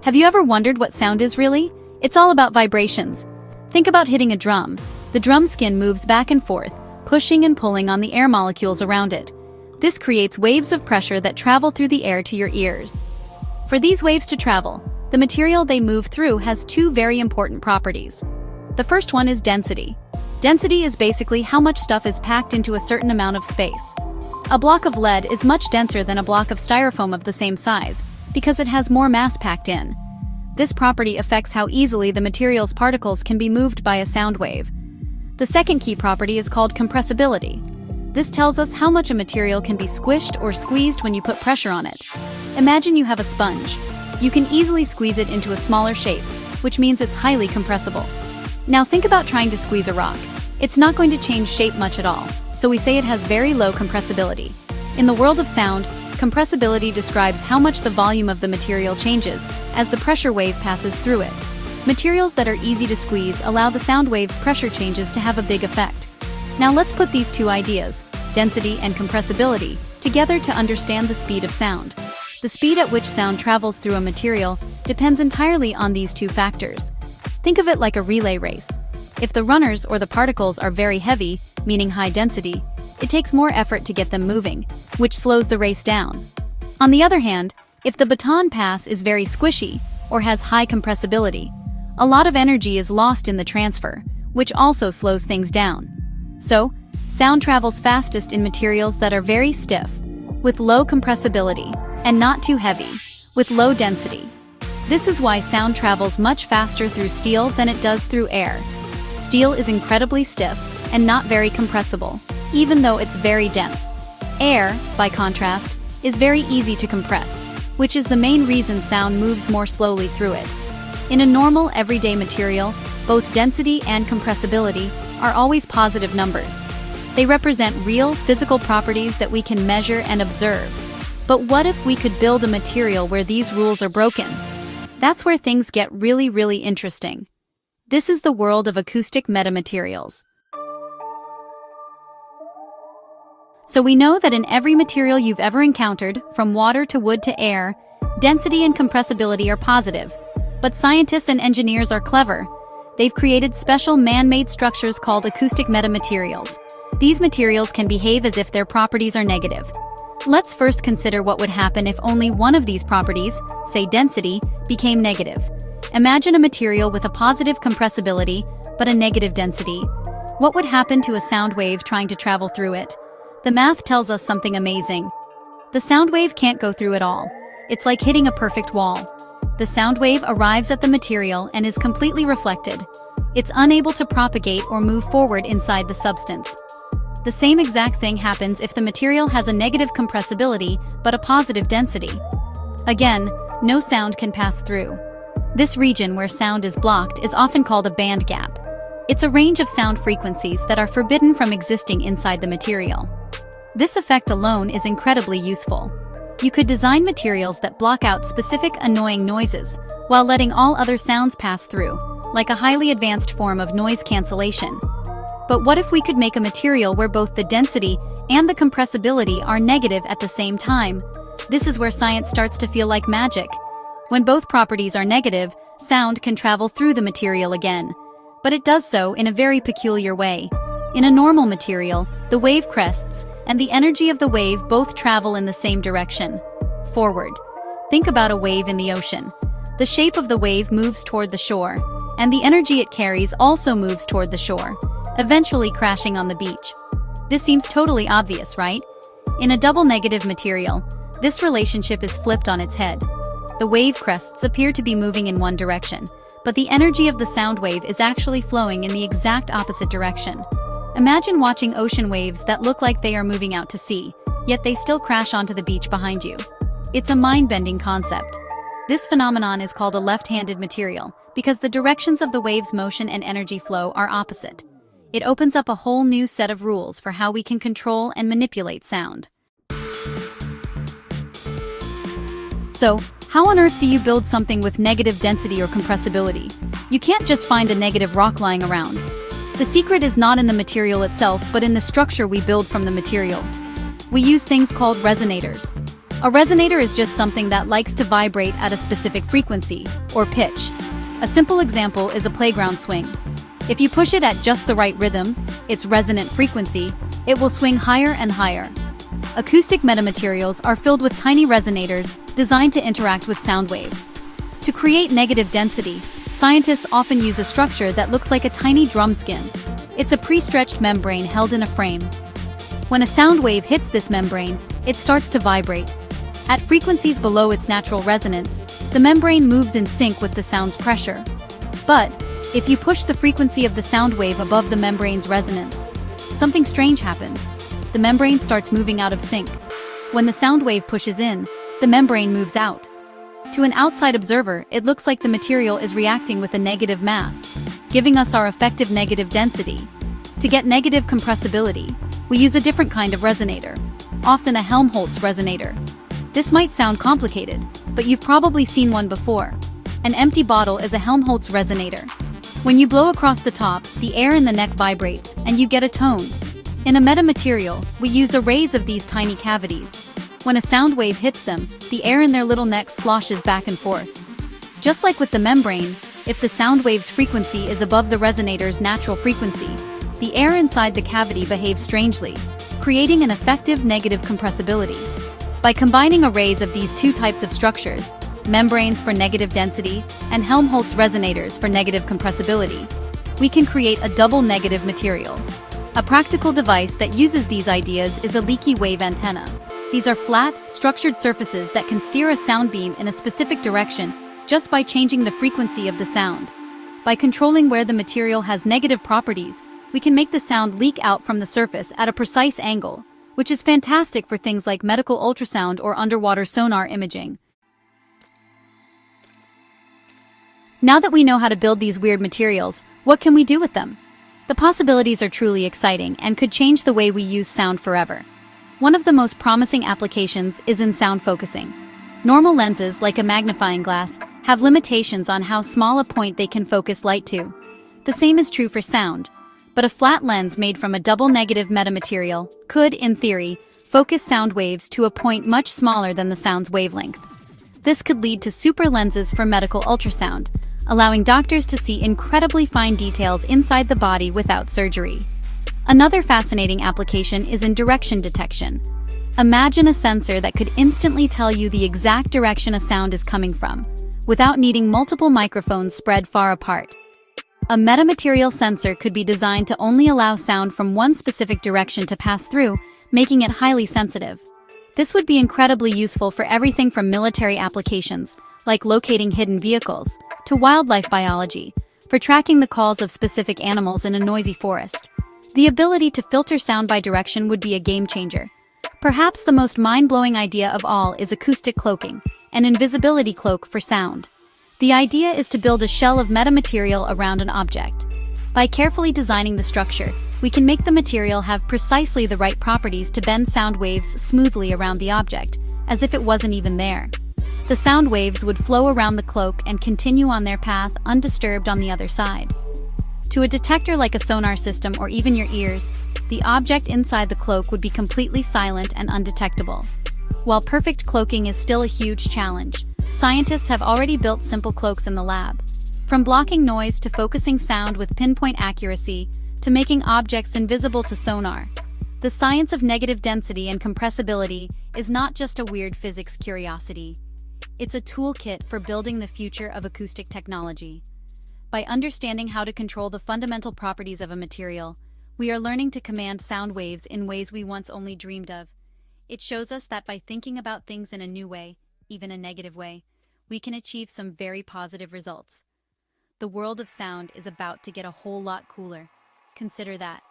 Have you ever wondered what sound is really? It's all about vibrations. Think about hitting a drum. The drum skin moves back and forth, pushing and pulling on the air molecules around it. This creates waves of pressure that travel through the air to your ears. For these waves to travel, the material they move through has two very important properties. The first one is density. Density is basically how much stuff is packed into a certain amount of space. A block of lead is much denser than a block of styrofoam of the same size, because it has more mass packed in. This property affects how easily the material's particles can be moved by a sound wave. The second key property is called compressibility. This tells us how much a material can be squished or squeezed when you put pressure on it. Imagine you have a sponge. You can easily squeeze it into a smaller shape, which means it's highly compressible. Now think about trying to squeeze a rock. It's not going to change shape much at all, so we say it has very low compressibility. In the world of sound, compressibility describes how much the volume of the material changes as the pressure wave passes through it. Materials that are easy to squeeze allow the sound wave's pressure changes to have a big effect. Now let's put these two ideas, density and compressibility, together to understand the speed of sound. The speed at which sound travels through a material depends entirely on these two factors. Think of it like a relay race. If the runners or the particles are very heavy, meaning high density, it takes more effort to get them moving, which slows the race down. On the other hand, if the baton pass is very squishy or has high compressibility, a lot of energy is lost in the transfer, which also slows things down. So, sound travels fastest in materials that are very stiff, with low compressibility, and not too heavy, with low density. This is why sound travels much faster through steel than it does through air. Steel is incredibly stiff and not very compressible, even though it's very dense. Air, by contrast, is very easy to compress, which is the main reason sound moves more slowly through it. In a normal, everyday material, both density and compressibility are always positive numbers. They represent real, physical properties that we can measure and observe. But what if we could build a material where these rules are broken? That's where things get really interesting. This is the world of acoustic metamaterials. So we know that in every material you've ever encountered, from water to wood to air, density and compressibility are positive. But scientists and engineers are clever. They've created special man-made structures called acoustic metamaterials. These materials can behave as if their properties are negative. Let's first consider what would happen if only one of these properties, say density, became negative. Imagine a material with a positive compressibility, but a negative density. What would happen to a sound wave trying to travel through it? The math tells us something amazing. The sound wave can't go through at all. It's like hitting a perfect wall. The sound wave arrives at the material and is completely reflected. It's unable to propagate or move forward inside the substance. The same exact thing happens if the material has a negative compressibility but a positive density. Again, no sound can pass through. This region where sound is blocked is often called a band gap. It's a range of sound frequencies that are forbidden from existing inside the material. This effect alone is incredibly useful. You could design materials that block out specific annoying noises while letting all other sounds pass through, like a highly advanced form of noise cancellation. But what if we could make a material where both the density and the compressibility are negative at the same time? This is where science starts to feel like magic. When both properties are negative, sound can travel through the material again. But it does so in a very peculiar way. In a normal material, the wave crests, and the energy of the wave both travel in the same direction, forward. Think about a wave in the ocean. The shape of the wave moves toward the shore, and the energy it carries also moves toward the shore, eventually crashing on the beach. This seems totally obvious, right? In a double negative material, this relationship is flipped on its head. The wave crests appear to be moving in one direction, but the energy of the sound wave is actually flowing in the exact opposite direction. Imagine watching ocean waves that look like they are moving out to sea, yet they still crash onto the beach behind you. It's a mind-bending concept. This phenomenon is called a left-handed material because the directions of the wave's motion and energy flow are opposite. It opens up a whole new set of rules for how we can control and manipulate sound. So, how on earth do you build something with negative density or compressibility? You can't just find a negative rock lying around. The secret is not in the material itself, but in the structure we build from the material. We use things called resonators. A resonator is just something that likes to vibrate at a specific frequency, or pitch. A simple example is a playground swing. If you push it at just the right rhythm, its resonant frequency, it will swing higher and higher. Acoustic metamaterials are filled with tiny resonators designed to interact with sound waves. To create negative density, scientists often use a structure that looks like a tiny drum skin. It's a pre-stretched membrane held in a frame. When a sound wave hits this membrane, it starts to vibrate. At frequencies below its natural resonance, the membrane moves in sync with the sound's pressure. But if you push the frequency of the sound wave above the membrane's resonance, something strange happens. The membrane starts moving out of sync. When the sound wave pushes in, the membrane moves out. To an outside observer, it looks like the material is reacting with a negative mass, giving us our effective negative density. To get negative compressibility, we use a different kind of resonator, often a Helmholtz resonator. This might sound complicated, but you've probably seen one before. An empty bottle is a Helmholtz resonator. When you blow across the top, the air in the neck vibrates, and you get a tone. In a metamaterial, we use arrays of these tiny cavities. When a sound wave hits them, the air in their little necks sloshes back and forth. Just like with the membrane, if the sound wave's frequency is above the resonator's natural frequency, the air inside the cavity behaves strangely, creating an effective negative compressibility. By combining arrays of these two types of structures, membranes for negative density and Helmholtz resonators for negative compressibility, we can create a double negative material. A practical device that uses these ideas is a leaky wave antenna. These are flat, structured surfaces that can steer a sound beam in a specific direction just by changing the frequency of the sound. By controlling where the material has negative properties, we can make the sound leak out from the surface at a precise angle, which is fantastic for things like medical ultrasound or underwater sonar imaging. Now that we know how to build these weird materials, what can we do with them? The possibilities are truly exciting and could change the way we use sound forever. One of the most promising applications is in sound focusing. Normal lenses, like a magnifying glass, have limitations on how small a point they can focus light to. The same is true for sound, but a flat lens made from a double negative metamaterial could, in theory, focus sound waves to a point much smaller than the sound's wavelength. This could lead to super lenses for medical ultrasound, allowing doctors to see incredibly fine details inside the body without surgery. Another fascinating application is in direction detection. Imagine a sensor that could instantly tell you the exact direction a sound is coming from, without needing multiple microphones spread far apart. A metamaterial sensor could be designed to only allow sound from one specific direction to pass through, making it highly sensitive. This would be incredibly useful for everything from military applications, like locating hidden vehicles, to wildlife biology, for tracking the calls of specific animals in a noisy forest. The ability to filter sound by direction would be a game changer. Perhaps the most mind-blowing idea of all is acoustic cloaking, an invisibility cloak for sound. The idea is to build a shell of metamaterial around an object. By carefully designing the structure, we can make the material have precisely the right properties to bend sound waves smoothly around the object, as if it wasn't even there. The sound waves would flow around the cloak and continue on their path undisturbed on the other side. To a detector like a sonar system or even your ears, the object inside the cloak would be completely silent and undetectable. While perfect cloaking is still a huge challenge, scientists have already built simple cloaks in the lab. From blocking noise to focusing sound with pinpoint accuracy to making objects invisible to sonar, the science of negative density and compressibility is not just a weird physics curiosity. It's a toolkit for building the future of acoustic technology. By understanding how to control the fundamental properties of a material, we are learning to command sound waves in ways we once only dreamed of. It shows us that by thinking about things in a new way, even a negative way, we can achieve some very positive results. The world of sound is about to get a whole lot cooler. Consider that.